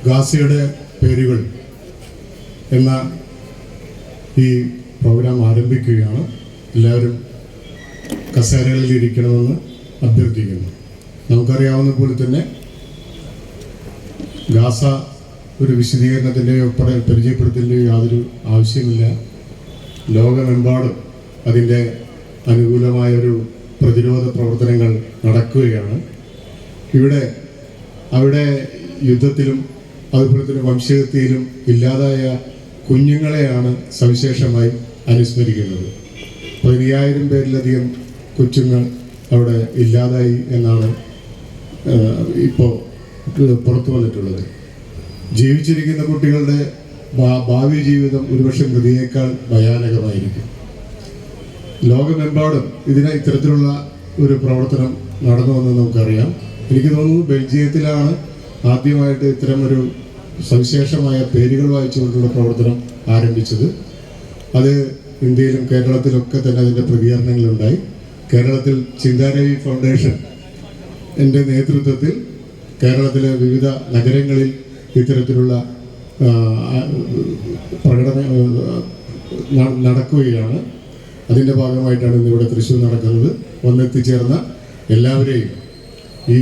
ഗാസയുടെ പേരുകൾ എന്ന ഈ പ്രോഗ്രാം ആരംഭിക്കുകയാണ്. എല്ലാവരും കസേരകളിൽ ഇരിക്കണമെന്ന് അഭ്യർത്ഥിക്കുന്നു. നമുക്കറിയാവുന്ന പോലെ തന്നെ ഗാസ ഒരു വിശദീകരണത്തിൻ്റെയോ പരിചയപ്പെടുത്തലിൻ്റെയോ യാതൊരു ആവശ്യമില്ല. ലോകമെമ്പാടും അതിൻ്റെ അനുകൂലമായൊരു പ്രതിരോധ പ്രവർത്തനങ്ങൾ നടക്കുകയാണ്. അവിടെ യുദ്ധത്തിലും അതുപോലെ തന്നെ വംശഹത്യയിലും ഇല്ലാതായ കുഞ്ഞുങ്ങളെയാണ് സവിശേഷമായി അനുസ്മരിക്കുന്നത്. 15,000 പേരിലധികം കൊച്ചുങ്ങൾ അവിടെ ഇല്ലാതായി എന്നാണ് ഇപ്പോൾ പുറത്തു വന്നിട്ടുള്ളത്. ജീവിച്ചിരിക്കുന്ന കുട്ടികളുടെ ഭാവി ജീവിതം ഒരുപക്ഷെ മൃതിയേക്കാൾ ഭയാനകമായിരിക്കും. ലോകമെമ്പാടും ഇത്തരത്തിലുള്ള ഒരു പ്രവർത്തനം നടന്നുവെന്ന് നമുക്കറിയാം. എനിക്ക് തോന്നുന്നു ബെൽജിയത്തിലാണ് ആദ്യമായിട്ട് ഇത്തരമൊരു സവിശേഷമായ പേരുകൾ വായിച്ചുകൊണ്ടുള്ള പ്രവർത്തനം ആരംഭിച്ചത്. അത് ഇന്ത്യയിലും കേരളത്തിലൊക്കെ തന്നെ അതിൻ്റെ പ്രതികരണങ്ങളുണ്ടായി. കേരളത്തിൽ ചിന്താരവി ഫൗണ്ടേഷൻ എൻ്റെ നേതൃത്വത്തിൽ കേരളത്തിലെ വിവിധ നഗരങ്ങളിൽ ഇത്തരത്തിലുള്ള പ്രകടനം നടക്കുകയാണ്. അതിൻ്റെ ഭാഗമായിട്ടാണ് ഇന്നിവിടെ തൃശ്ശൂർ നടക്കുന്നത്. വന്നെത്തിച്ചേർന്ന എല്ലാവരെയും ഈ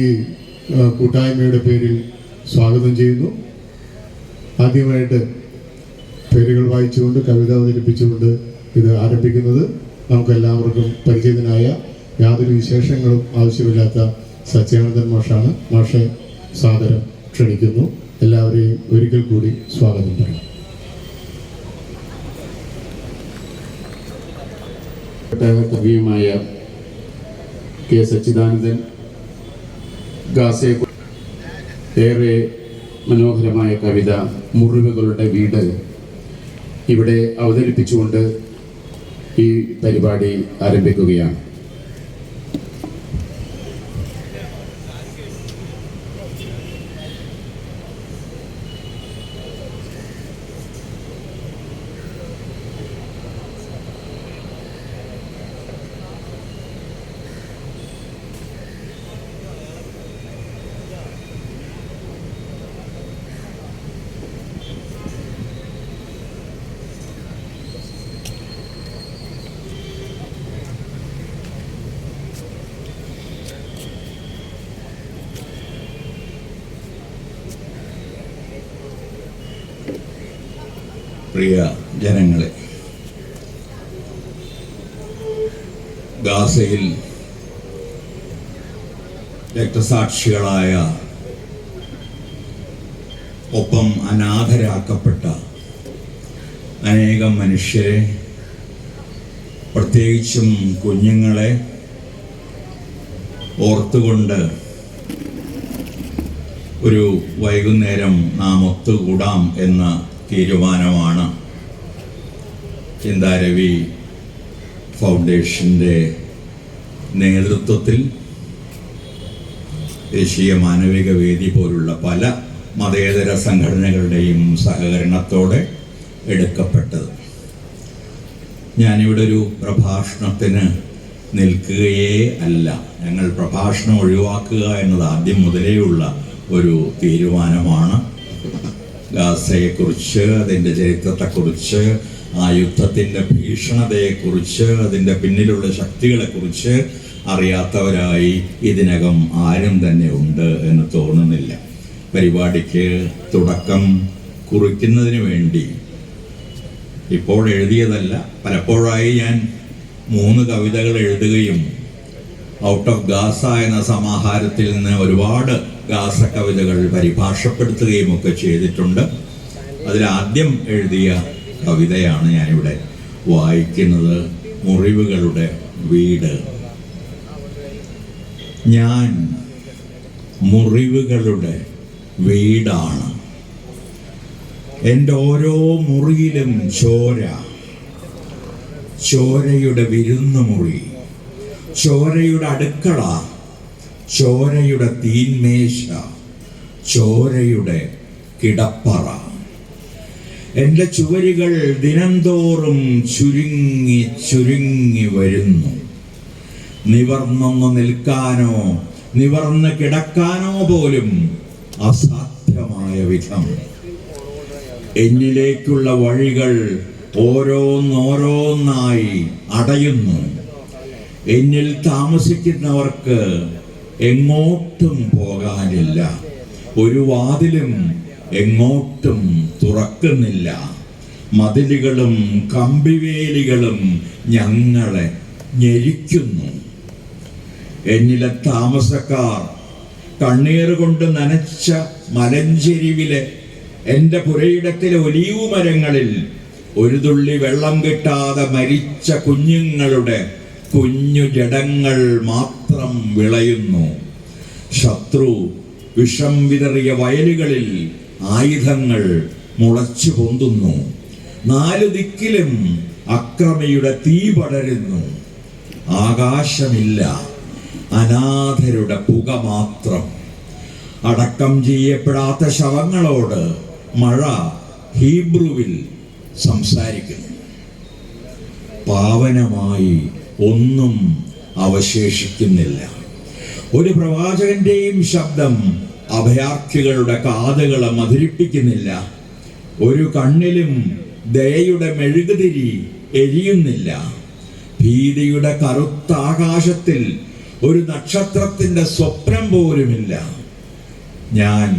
കൂട്ടായ്മയുടെ പേരിൽ സ്വാഗതം ചെയ്യുന്നു. ആദ്യമായിട്ട് പേരുകൾ വായിച്ചുകൊണ്ട് കവിത അവതരിപ്പിച്ചുകൊണ്ട് ഇത് ആരംഭിക്കുന്നത് നമുക്കെല്ലാവർക്കും പരിചിതനായ യാതൊരു വിശേഷങ്ങളും ആവശ്യമില്ലാത്ത സത്യാനന്ദൻ മാഷാണ്. മാഷെ സാദരം ക്ഷണിക്കുന്നു. എല്ലാവരെയും ഒരിക്കൽ കൂടി സ്വാഗതം പറയും. കവിയുമായ കെ സച്ചിദാനന്ദൻ ഗാസയെ ഏറെ മനോഹരമായ കവിത മുറിവുകളുടെ വീട് ഇവിടെ അവതരിപ്പിച്ചുകൊണ്ട് ഈ പരിപാടി ആരംഭിക്കുകയാണ്. പ്രിയ ജനങ്ങളെ, ഗാസയിൽ രക്തസാക്ഷികളായ ഒപ്പം അനാഥരാക്കപ്പെട്ട അനേകം മനുഷ്യരെ, പ്രത്യേകിച്ചും കുഞ്ഞുങ്ങളെ ഓർത്തുകൊണ്ട് ഒരു വൈകുന്നേരം നാം ഒത്തുകൂടാം എന്ന തീരുമാനമാണ് ചിന്താരവി ഫൗണ്ടേഷൻ്റെ നേതൃത്വത്തിൽ ദേശീയ മാനവിക വേദി പോലുള്ള പല മതേതര സംഘടനകളുടെയും സഹകരണത്തോടെ എടുക്കപ്പെട്ടത്. ഞാനിവിടെ ഒരു പ്രഭാഷണത്തിന് നിൽക്കുകയേ അല്ല. ഞങ്ങൾ പ്രഭാഷണം ഒഴിവാക്കുക എന്നത് ആദ്യം മുതലേയുള്ള ഒരു തീരുമാനമാണ്. ഗാസയെക്കുറിച്ച്, അതിൻ്റെ ചരിത്രത്തെക്കുറിച്ച്, ആ യുദ്ധത്തിൻ്റെ ഭീഷണതയെക്കുറിച്ച്, അതിൻ്റെ പിന്നിലുള്ള ശക്തികളെക്കുറിച്ച് അറിയാത്തവരായി ഇതിനകം ആരും തന്നെ ഉണ്ട് എന്ന് തോന്നുന്നില്ല. പരിപാടിക്ക് തുടക്കം കുറിക്കുന്നതിന് വേണ്ടി ഇപ്പോൾ എഴുതിയതല്ല, പലപ്പോഴായി ഞാൻ 3 കവിതകൾ എഴുതുകയും ഔട്ട് ഓഫ് ഗാസ എന്ന സമാഹാരത്തിൽ നിന്ന് ഒരുപാട് ഗാസ കവിതകൾ പരിഭാഷപ്പെടുത്തുകയും ഒക്കെ ചെയ്തിട്ടുണ്ട്. അതിലാദ്യം എഴുതിയ കവിതയാണ് ഞാനിവിടെ വായിക്കുന്നത്. മുറിവുകളുടെ വീട്. ഞാൻ മുറിവുകളുടെ വീടാണ്. എൻ്റെ ഓരോ മുറിയിലും ചോരയുടെ വിരുന്നുമുറി, ചോരയുടെ അടുക്കള, ചോരയുടെ തീന്മേശ, ചോരയുടെ കിടപ്പറ. എൻ്റെ ചുവരുകൾ ദിനംതോറും ചുരുങ്ങി ചുരുങ്ങി വരുന്നു. നിവർന്നൊന്ന് നിൽക്കാനോ നിവർന്ന് കിടക്കാനോ പോലും അസാധ്യമായ വിധം. എന്നിലേക്കുള്ള വഴികൾ ഓരോന്നോരോന്നായി അടയുന്നു. എന്നിൽ താമസിക്കുന്നവർക്ക് എങ്ങോട്ടും പോകാനില്ല. ഒരു വാതിലും എങ്ങോട്ടും തുറക്കുന്നില്ല. മതിലുകളും കമ്പിവേലികളും ഞങ്ങളെ ഞെരിക്കുന്നു. എന്നിലെ താമസക്കാർ കണ്ണീർ കൊണ്ട് നനച്ച മലഞ്ചെരിവിലെ എൻ്റെ പുരയിടത്തിലെ ഒലീവ് മരങ്ങളിൽ ഒരു തുള്ളി വെള്ളം കിട്ടാതെ മരിച്ച കുഞ്ഞുങ്ങളുടെ കുഞ്ഞു ജഡങ്ങൾ മാത്രം വിളയുന്നു. ശത്രു വിഷം വിതറിയ വയലുകളിൽ ആയുധങ്ങൾ മുളച്ചു പൊന്തുന്നു. 4 ദിക്കിലും അക്രമിയുടെ തീ പടരുന്നു. ആകാശമില്ല, അനാഥരുടെ പുക മാത്രം. അടക്കം ചെയ്യപ്പെടാത്ത ശവങ്ങളോട് മഴ ഹീബ്രുവിൽ സംസാരിക്കുന്നു. പാവനമായി ഒന്നും അവശേഷിക്കുന്നില്ല. ഒരു പ്രവാചകന്റെയും ശബ്ദം അഭയാർത്ഥികളുടെ കാതുകളെ മധുരിപ്പിക്കുന്നില്ല. ഒരു കണ്ണിലും ദയയുടെ മെഴുകുതിരി എരിയുന്നില്ല. ഭീതിയുടെ കറുത്ത ആകാശത്തിൽ ഒരു നക്ഷത്രത്തിന്റെ സ്വപ്നം പോലുമില്ല. ഞാൻ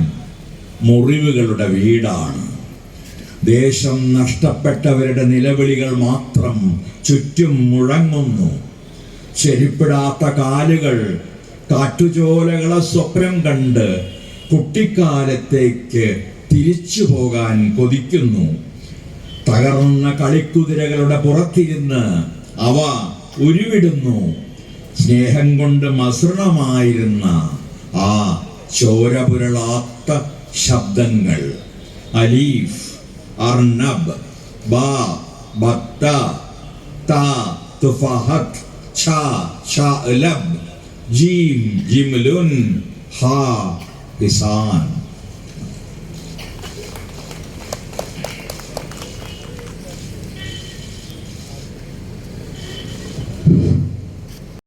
മുറിവുകളുടെ വീടാണ്. ദേശം നഷ്ടപ്പെട്ടവരുടെ നിലവിളികൾ മാത്രം ചുറ്റും മുഴങ്ങുന്നു. ചെരിപ്പിടാത്ത കാലുകൾ കാറ്റുചോലകളെ സ്വപ്നം കണ്ട് കുട്ടിക്കാലത്തേക്ക് തിരിച്ചു പോകാൻ കൊതിക്കുന്നു. തകർന്ന കളിക്കുതിരകളുടെ പുറത്തിരുന്ന് അവ ഉരുവിടുന്നു. സ്നേഹം കൊണ്ട് മസൃണമായിരുന്ന ആ ചോരപുരളാത്ത ശബ്ദങ്ങൾ. അലീഫ്, അർണബ്, ബാ, ബത്ത, താ, തുഫഹത്ത്, ഛാ, ഷാലബ്, ജീം, ജിംലുൻ, ഹാ, ഹിസാൻ.